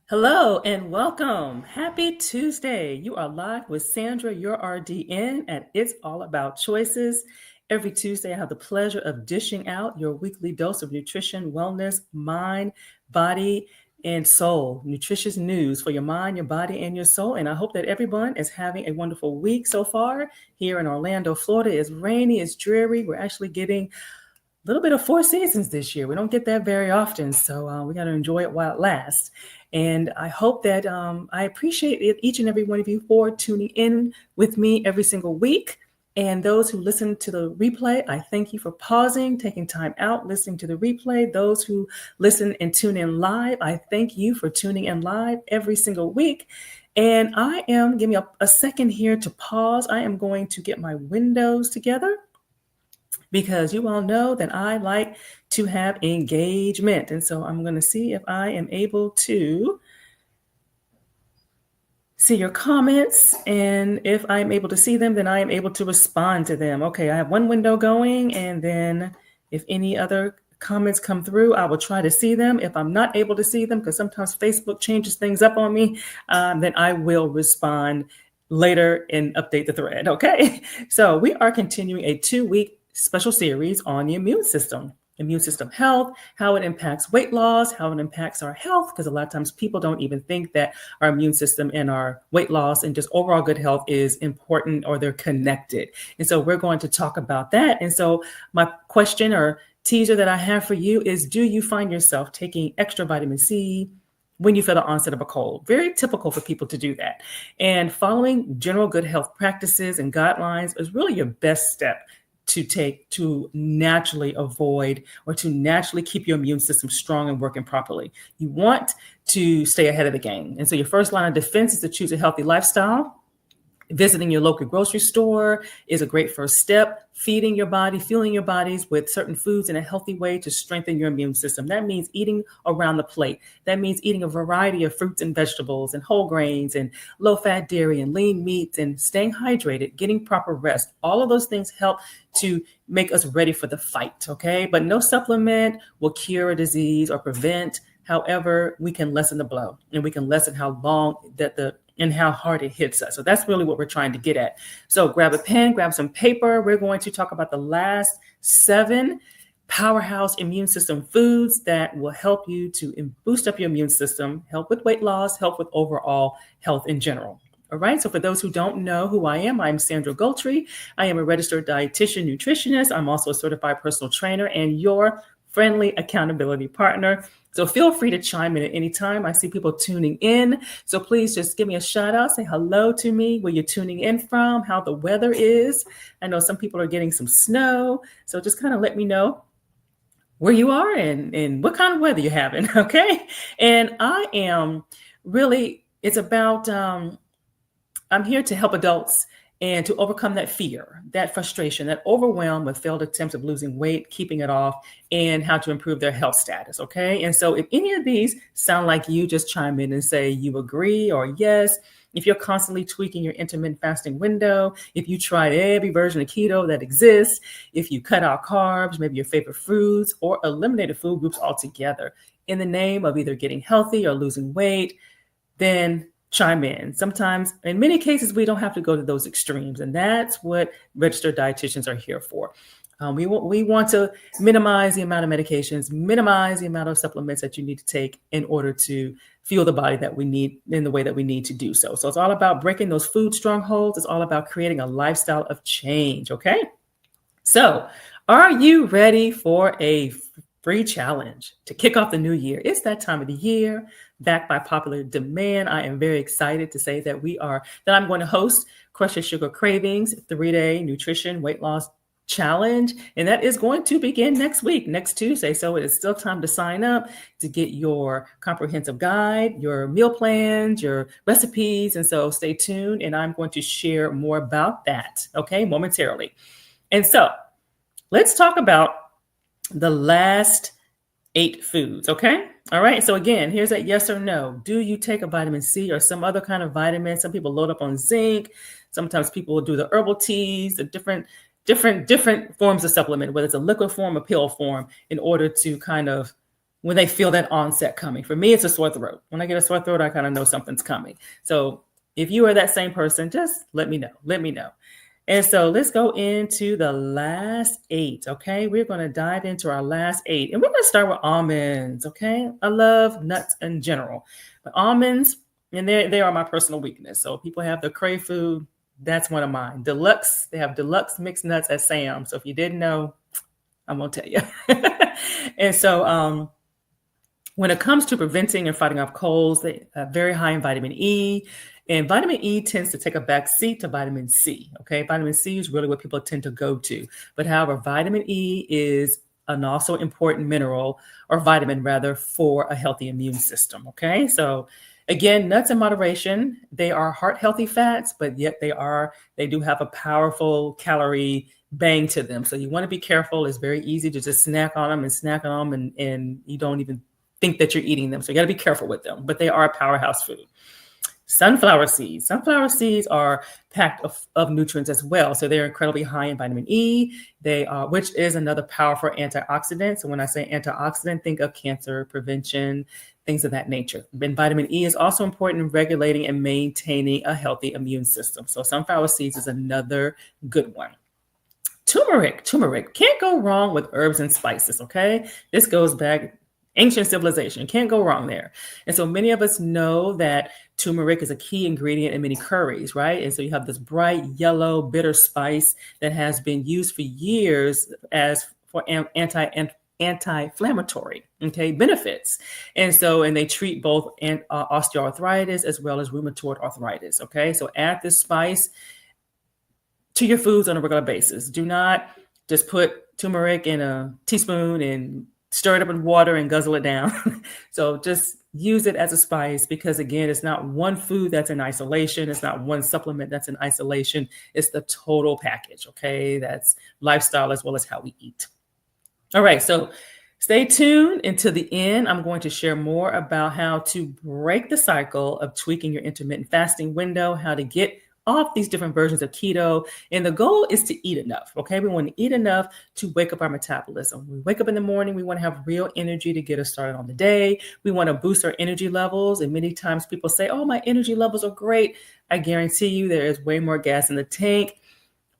Hello and welcome. Happy Tuesday. You are live with Sandra, your RDN, and it's all about choices. Every Tuesday, I have the pleasure of dishing out your weekly dose of nutrition, wellness, mind, body, and soul. Nutritious news for your mind, your body, and your soul. And I hope that everyone is having a wonderful week so far. Here in Orlando, Florida, it's rainy, it's dreary. We're actually getting little bit of four seasons this year. We don't get that very often, so we got to enjoy it while it lasts. And I hope that I appreciate each and every one of you for tuning in with me every single week. And those who listen to the replay, I thank you for pausing, taking time out, listening to the replay. Those who listen and tune in live, I thank you for tuning in live every single week. And give me a second here to pause. I am going to get my windows together because you all know that I like to have engagement. And so I'm going to see if I am able to see your comments. And if I'm able to see them, then I am able to respond to them. Okay, I have one window going. And then if any other comments come through, I will try to see them. If I'm not able to see them, because sometimes Facebook changes things up on me, then I will respond later and update the thread. Okay, so we are continuing a 2-week special series on the immune system health, how it impacts weight loss, how it impacts our health, because a lot of times people don't even think that our immune system and our weight loss and just overall good health is important or they're connected. And so we're going to talk about that. And so my question or teaser that I have for you is, do you find yourself taking extra vitamin C when you feel the onset of a cold? Very typical for people to do that. And following general good health practices and guidelines is really your best step to take to naturally avoid or to naturally keep your immune system strong and working properly. You want to stay ahead of the game. And so your first line of defense is to choose a healthy lifestyle. Visiting your local grocery store is a great first step. Feeding your body, fueling your bodies with certain foods in a healthy way to strengthen your immune system. That means eating around the plate. That means eating a variety of fruits and vegetables and whole grains and low-fat dairy and lean meats and staying hydrated, getting proper rest. All of those things help to make us ready for the fight, okay? But no supplement will cure a disease or prevent. However, we can lessen the blow and we can lessen how long and how hard it hits us. So that's really what we're trying to get at. So grab a pen, grab some paper. We're going to talk about the last 7 powerhouse immune system foods that will help you to boost up your immune system, help with weight loss, help with overall health in general. All right. So for those who don't know who I am, I'm Sandra Goltry. I am a registered dietitian, nutritionist. I'm also a certified personal trainer and your friendly accountability partner. So feel free to chime in at any time. I see people tuning in. So please just give me a shout out. Say hello to me, where you're tuning in from, how the weather is. I know some people are getting some snow. So just kind of let me know where you are and what kind of weather you're having. Okay. And I am really, it's about, I'm here to help adults and to overcome that fear, that frustration, that overwhelm with failed attempts of losing weight, keeping it off, and how to improve their health status. Okay. And so if any of these sound like you, just chime in and say you agree or yes. If you're constantly tweaking your intermittent fasting window, if you tried every version of keto that exists, if you cut out carbs, maybe your favorite foods, or eliminated food groups altogether in the name of either getting healthy or losing weight, then chime in. Sometimes, in many cases, we don't have to go to those extremes. And that's what registered dietitians are here for. We want to minimize the amount of medications, minimize the amount of supplements that you need to take in order to fuel the body that we need in the way that we need to do so. So it's all about breaking those food strongholds. It's all about creating a lifestyle of change. Okay. So are you ready for a free challenge to kick off the new year? It's that time of the year. Backed by popular demand, I am very excited to say that I'm going to host Crush Your Sugar Cravings 3-day nutrition weight loss challenge. And that is going to begin next week, next Tuesday. So it is still time to sign up to get your comprehensive guide, your meal plans, your recipes. And so stay tuned. And I'm going to share more about that, okay, momentarily. And so let's talk about the last 8 foods, okay? All right, so again, here's that yes or no. Do you take a vitamin C or some other kind of vitamin? Some people load up on zinc. Sometimes people will do the herbal teas, the different forms of supplement, whether it's a liquid form or pill form, in order to kind of when they feel that onset coming. For me, it's a sore throat. When I get a sore throat, I kind of know something's coming. So if you are that same person, just let me know. Let me know. And so let's go into the last 8. Okay. We're going to dive into our last 8. And we're going to start with almonds. Okay. I love nuts in general, but almonds, and they are my personal weakness. So people have the crave food. That's one of mine. Deluxe. They have deluxe mixed nuts at Sam's. So if you didn't know, I'm going to tell you. And so, when it comes to preventing and fighting off colds, they are very high in vitamin E. And vitamin E tends to take a back seat to vitamin C. Okay, vitamin C is really what people tend to go to. But however, vitamin E is an also important mineral, or vitamin rather, for a healthy immune system. Okay, so again, nuts in moderation. They are heart healthy fats, but yet they do have a powerful calorie bang to them. So you want to be careful. It's very easy to just snack on them, and you don't even think that you're eating them. So you got to be careful with them, but they are a powerhouse food. Sunflower seeds. Sunflower seeds are packed of nutrients as well. So they're incredibly high in vitamin E. They are, which is another powerful antioxidant. So when I say antioxidant, think of cancer prevention, things of that nature. And vitamin E is also important in regulating and maintaining a healthy immune system. So sunflower seeds is another good one. Turmeric. Can't go wrong with herbs and spices, okay? This goes back ancient civilization. Can't go wrong there. And so many of us know that turmeric is a key ingredient in many curries, right? And so you have this bright yellow bitter spice that has been used for years as for anti-inflammatory, okay, benefits. And they treat both osteoarthritis as well as rheumatoid arthritis, okay? So add this spice to your foods on a regular basis. Do not just put turmeric in a teaspoon and stir it up in water and guzzle it down. So just use it as a spice, because again, it's not one food that's in isolation. It's not one supplement that's in isolation. It's the total package, okay? That's lifestyle as well as how we eat. All right, so stay tuned until the end. I'm going to share more about how to break the cycle of tweaking your intermittent fasting window, how to get off these different versions of keto. And the goal is to eat enough, okay? We want to eat enough to wake up our metabolism. When we wake up in the morning, we want to have real energy to get us started on the day. We want to boost our energy levels. And many times people say, oh, my energy levels are great. I guarantee you there is way more gas in the tank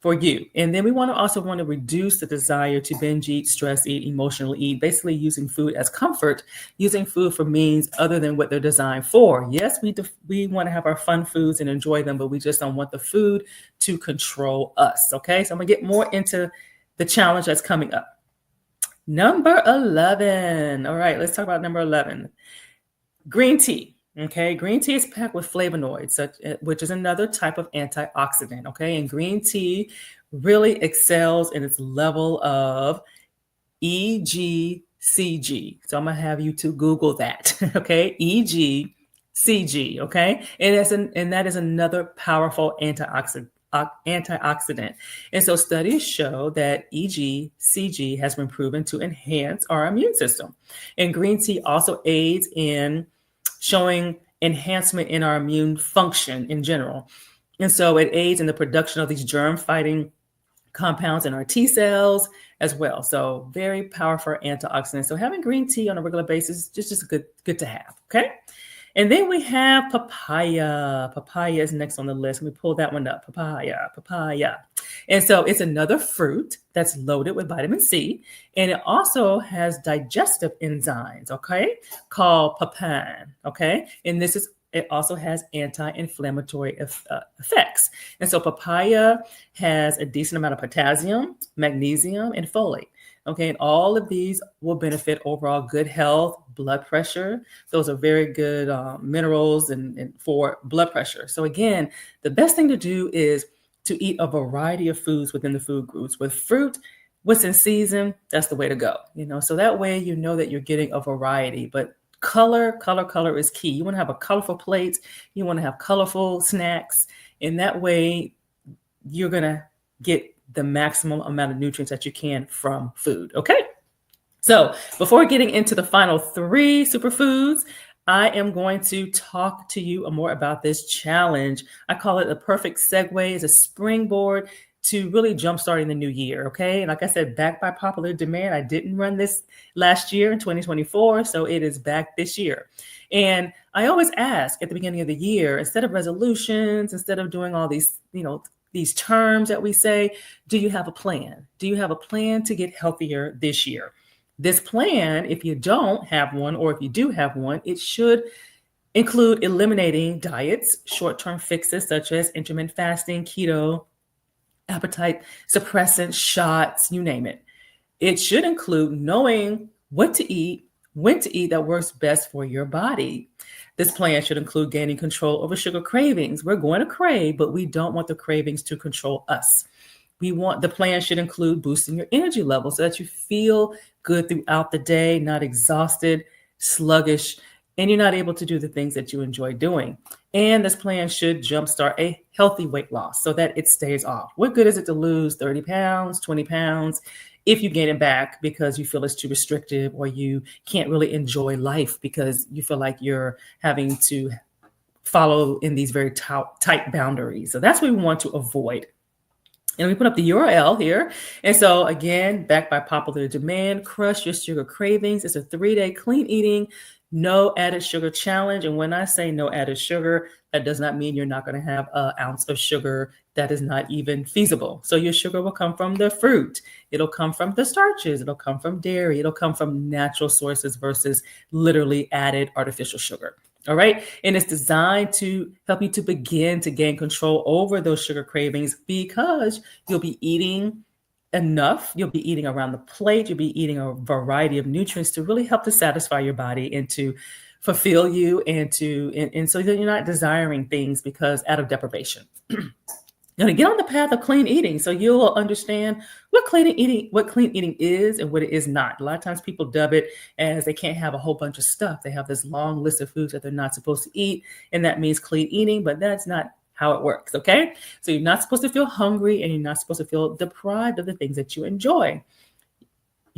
for you. And then we also want to reduce the desire to binge eat, stress eat, emotionally eat, basically using food as comfort, using food for means other than what they're designed for. Yes, we want to have our fun foods and enjoy them, but we just don't want the food to control us. Okay, so I'm going to get more into the challenge that's coming up. Number 11. All right, let's talk about number 11. Green tea. Okay, green tea is packed with flavonoids, which is another type of antioxidant. Okay, and green tea really excels in its level of EGCG. So I'm gonna have you to Google that. Okay, EGCG. Okay, and that is another powerful antioxidant. And so studies show that EGCG has been proven to enhance our immune system. And green tea also aids in showing enhancement in our immune function in general. And so it aids in the production of these germ-fighting compounds in our T cells as well. So very powerful antioxidants. So having green tea on a regular basis is just good to have, okay? And then we have papaya. Papaya is next on the list. Let me pull that one up. Papaya. And so it's another fruit that's loaded with vitamin C. And it also has digestive enzymes, okay, called papain, okay? And it also has anti-inflammatory effects. And so papaya has a decent amount of potassium, magnesium, and folate. Okay, and all of these will benefit overall good health, blood pressure. Those are very good minerals and for blood pressure. So again, the best thing to do is to eat a variety of foods within the food groups. With fruit, what's in season, that's the way to go. So that way you know that you're getting a variety. But color is key. You want to have a colorful plate. You want to have colorful snacks. And that way you're going to get the maximum amount of nutrients that you can from food. Okay. So before getting into the final 3 superfoods, I am going to talk to you more about this challenge. I call it a perfect segue. It's a springboard to really jumpstart the new year. Okay. And like I said, back by popular demand, I didn't run this last year in 2024. So it is back this year. And I always ask at the beginning of the year, instead of resolutions, instead of doing all these, these terms that we say, do you have a plan? Do you have a plan to get healthier this year? This plan, if you don't have one, or if you do have one, it should include eliminating diets, short-term fixes such as intermittent fasting, keto, appetite suppressant, shots, you name it. It should include knowing what to eat, when to eat that works best for your body. This plan should include gaining control over sugar cravings. We're going to crave, but we don't want the cravings to control us. The plan should include boosting your energy level so that you feel good throughout the day, not exhausted, sluggish, and you're not able to do the things that you enjoy doing. And this plan should jumpstart a healthy weight loss so that it stays off. What good is it to lose 30 pounds, 20 pounds if you gain it back because you feel it's too restrictive, or you can't really enjoy life because you feel like you're having to follow in these very tight boundaries? So that's what we want to avoid. And we put up the URL here. And so again, backed by popular demand, Crush Your Sugar Cravings. It's a 3-day clean eating, no added sugar challenge. And when I say no added sugar, that does not mean you're not going to have an ounce of sugar. That is not even feasible. So your sugar will come from the fruit. It'll come from the starches. It'll come from dairy. It'll come from natural sources versus literally added artificial sugar. All right. And it's designed to help you to begin to gain control over those sugar cravings, because you'll be eating enough. You'll be eating around the plate. You'll be eating a variety of nutrients to really help to satisfy your body and to fulfill you, and so that you're not desiring things because out of deprivation. Now, to get on the path of clean eating, so you'll understand what clean eating is and what it is not. A lot of times people dub it as they can't have a whole bunch of stuff. They have this long list of foods that they're not supposed to eat, and that means clean eating, but that's not how it works, okay? So you're not supposed to feel hungry, and you're not supposed to feel deprived of the things that you enjoy.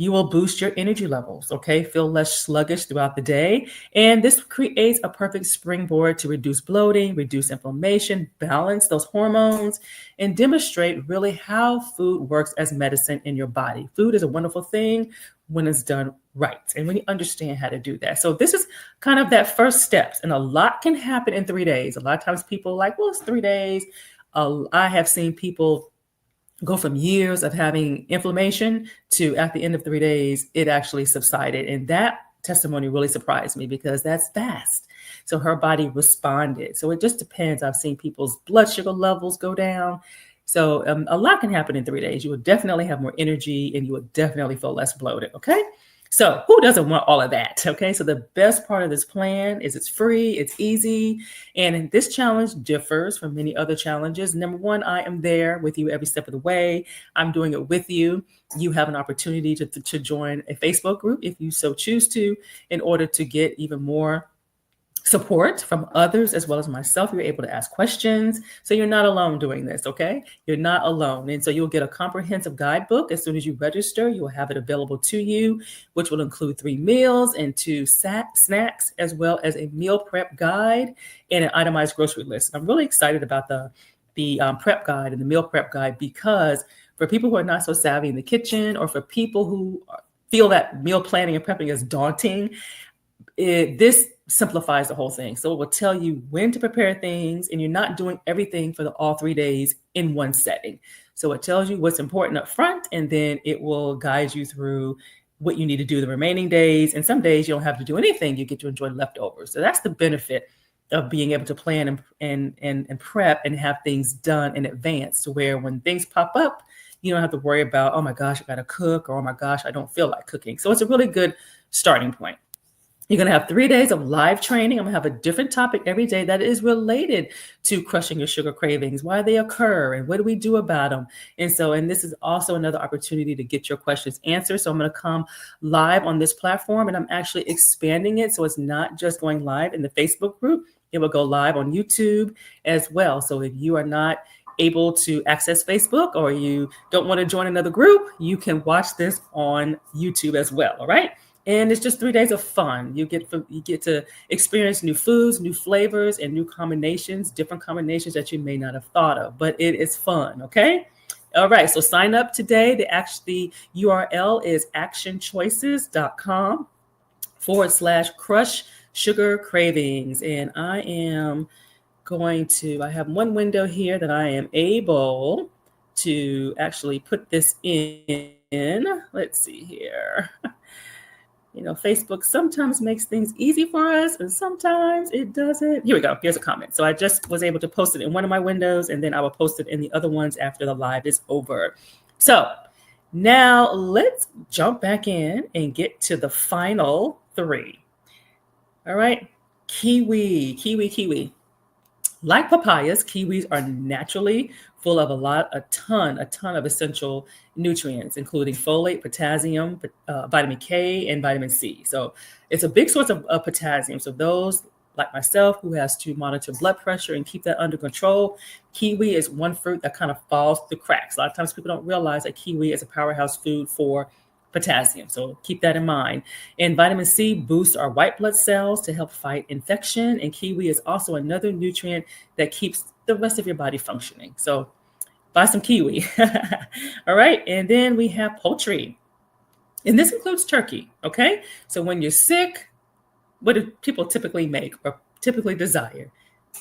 You will boost your energy levels, okay? Feel less sluggish throughout the day. And this creates a perfect springboard to reduce bloating, reduce inflammation, balance those hormones, and demonstrate really how food works as medicine in your body. Food is a wonderful thing when it's done right, and when you understand how to do that. So this is kind of that first steps, and a lot can happen in 3 days. A lot of times people are like, well, it's 3 days. I have seen people go from years of having inflammation to at the end of 3 days, it actually subsided. And that testimony really surprised me because that's fast. So her body responded. So it just depends. I've seen people's blood sugar levels go down. So a lot can happen in 3 days. You will definitely have more energy, and you will definitely feel less bloated. Okay. So who doesn't want all of that? Okay. So the best part of this plan is it's free, it's easy. And this challenge differs from many other challenges. Number one, I am there with you every step of the way. I'm doing it with you. You have an opportunity to join a Facebook group if you so choose to, in order to get even more support from others as well as myself. You're able to ask questions. So you're not alone doing this, okay? You're not alone. And so you'll get a comprehensive guidebook as soon as you register. You will have it available to you, which will include 3 meals and 2 snacks, as well as a meal prep guide and an itemized grocery list. I'm really excited about the prep guide and the meal prep guide, because for people who are not so savvy in the kitchen, or for people who feel that meal planning and prepping is daunting, this simplifies the whole thing. So it will tell you when to prepare things, and you're not doing everything for all 3 days in one setting. So it tells you what's important up front, and then it will guide you through what you need to do the remaining days. And some days you don't have to do anything. You get to enjoy leftovers. So that's the benefit of being able to plan and prep and have things done in advance, to where when things pop up, you don't have to worry about, oh my gosh, I got to cook, or oh my gosh, I don't feel like cooking. So it's a really good starting point. You're going to have 3 days of live training. I'm going to have a different topic every day that is related to crushing your sugar cravings, why they occur, and what do we do about them. And this is also another opportunity to get your questions answered. So I'm going to come live on this platform, and I'm actually expanding it. So it's not just going live in the Facebook group. It will go live on YouTube as well. So if you are not able to access Facebook, or you don't want to join another group, you can watch this on YouTube as well. All right. And it's just 3 days of fun. You get to experience new foods, new flavors, and new combinations, different combinations that you may not have thought of. But it is fun, okay? All right, so sign up today. The URL is actionchoices.com/crush sugar cravings. And I have one window here that I am able to actually put this in. Let's see here. Facebook sometimes makes things easy for us and sometimes it doesn't. Here we go. Here's a comment. So I just was able to post it in one of my windows and then I will post it in the other ones after the live is over. So now let's jump back in and get to the final three. All right. Kiwi. Like papayas, kiwis are naturally full of a ton of essential nutrients, including folate, potassium, vitamin K, and vitamin C. So it's a big source of potassium. So those like myself who has to monitor blood pressure and keep that under control, kiwi is one fruit that kind of falls through cracks. A lot of times people don't realize that kiwi is a powerhouse food for potassium. So keep that in mind. And vitamin C boosts our white blood cells to help fight infection. And kiwi is also another nutrient that keeps the rest of your body functioning. So buy some kiwi. All right. And then we have poultry. And this includes turkey. Okay. So when you're sick, what do people typically make or typically desire?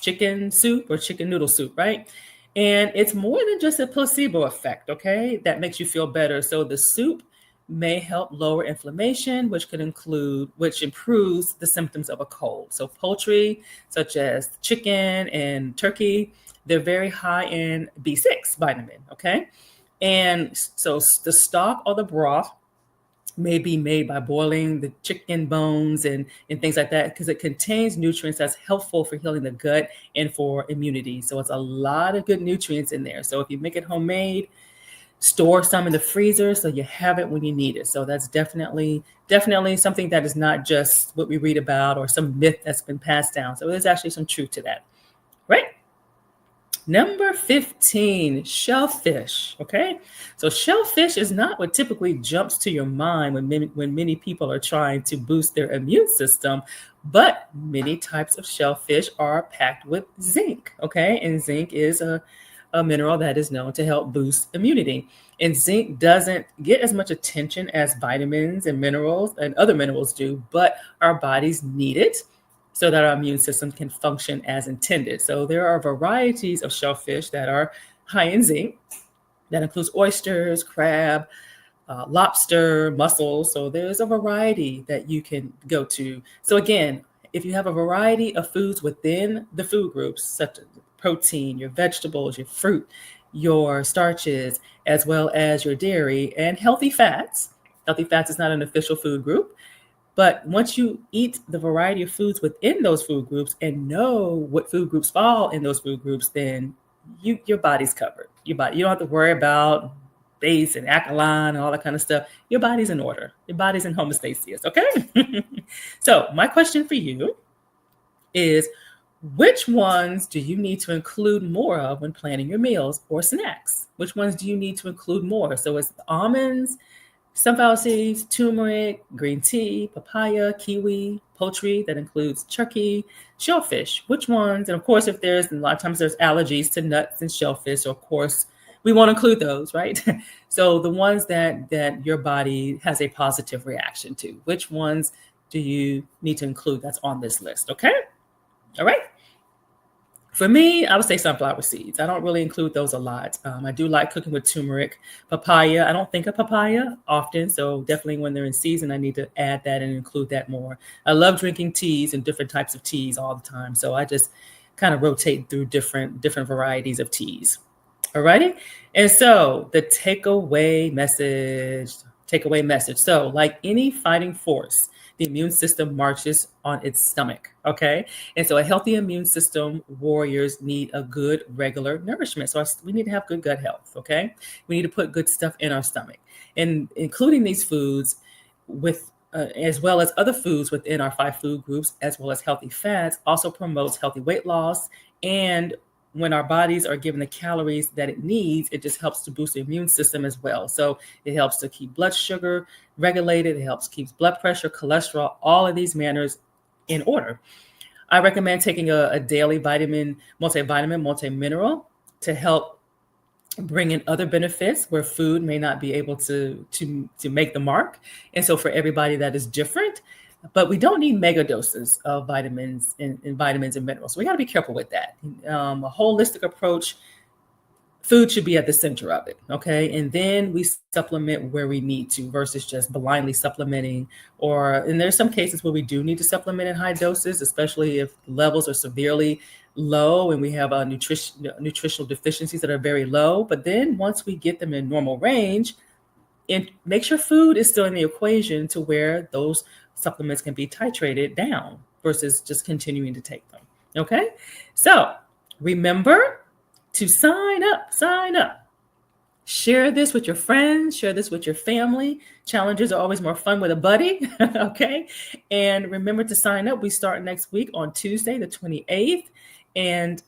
Chicken soup or chicken noodle soup, right? And it's more than just a placebo effect, okay? That makes you feel better. So the soup may help lower inflammation, which improves the symptoms of a cold. So poultry, such as chicken and turkey, they're very high in B6 vitamin, okay? And so the stock or the broth may be made by boiling the chicken bones and things like that because it contains nutrients that's helpful for healing the gut and for immunity. So it's a lot of good nutrients in there. So if you make it homemade, store some in the freezer so you have it when you need it. So that's definitely something that is not just what we read about or some myth that's been passed down. So there's actually some truth to that, right? Number 15, shellfish. Okay, so shellfish is not what typically jumps to your mind when many people are trying to boost their immune system, but many types of shellfish are packed with zinc. Okay, and zinc is a mineral that is known to help boost immunity. And zinc doesn't get as much attention as vitamins and minerals and other minerals do, but our bodies need it so that our immune system can function as intended. So there are varieties of shellfish that are high in zinc. That includes oysters, crab, lobster, mussels. So there's a variety that you can go to. So again, if you have a variety of foods within the food groups, such as protein, your vegetables, your fruit, your starches, as well as your dairy and healthy fats. Healthy fats is not an official food group, but once you eat the variety of foods within those food groups and know what food groups fall in those food groups, then your body's covered. You don't have to worry about base and alkaline and all that kind of stuff. Your body's in order. Your body's in homeostasis, okay? So my question for you is, which ones do you need to include more of when planning your meals or snacks? Which ones do you need to include more? So it's almonds, sunflower seeds, turmeric, green tea, papaya, kiwi, poultry, that includes turkey, shellfish. Which ones? And of course, a lot of times there's allergies to nuts and shellfish, so of course, we won't include those, right? So the ones that your body has a positive reaction to, which ones do you need to include that's on this list, okay? All right. For me, I would say sunflower seeds. I don't really include those a lot. I do like cooking with turmeric. Papaya, I don't think of papaya often. So definitely when they're in season, I need to add that and include that more. I love drinking teas and different types of teas all the time. So I just kind of rotate through different varieties of teas. All righty. And so the takeaway message. So like any fighting force, the immune system marches on its stomach, okay? And so a healthy immune system warriors need a good regular nourishment. So we need to have good gut health, okay? We need to put good stuff in our stomach. And including these foods with as well as other foods within our 5 food groups, as well as healthy fats, also promotes healthy weight loss. And when our bodies are given the calories that it needs, it just helps to boost the immune system as well. So it helps to keep blood sugar regulated. It helps keep blood pressure, cholesterol, all of these manners in order. I recommend taking a daily multivitamin, multimineral to help bring in other benefits where food may not be able to make the mark. And so for everybody that is different, but we don't need mega doses of vitamins and minerals. So we got to be careful with that. A holistic approach, food should be at the center of it, okay? And then we supplement where we need to versus just blindly supplementing. And there's some cases where we do need to supplement in high doses, especially if levels are severely low and we have nutritional deficiencies that are very low. But then once we get them in normal range, and make sure food is still in the equation to where those supplements can be titrated down versus just continuing to take them, okay? So remember to sign up. Share this with your friends, share this with your family. Challenges are always more fun with a buddy, okay? And remember to sign up. We start next week on Tuesday, the 28th. And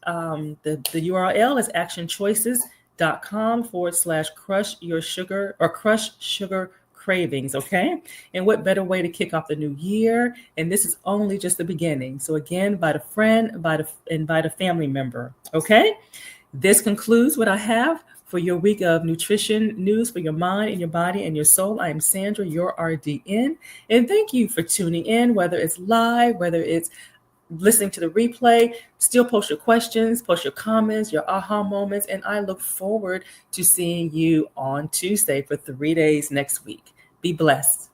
the URL is actionchoices.com/crush your sugar or crush sugar cravings, okay? And what better way to kick off the new year? And this is only just the beginning. So again, invite a friend, invite a family member, okay? This concludes what I have for your week of nutrition news for your mind and your body and your soul. I am Sandra, your RDN. And thank you for tuning in, whether it's live, whether it's listening to the replay. Still post your questions, post your comments, your aha moments. And I look forward to seeing you on Tuesday for 3 days next week. Be blessed.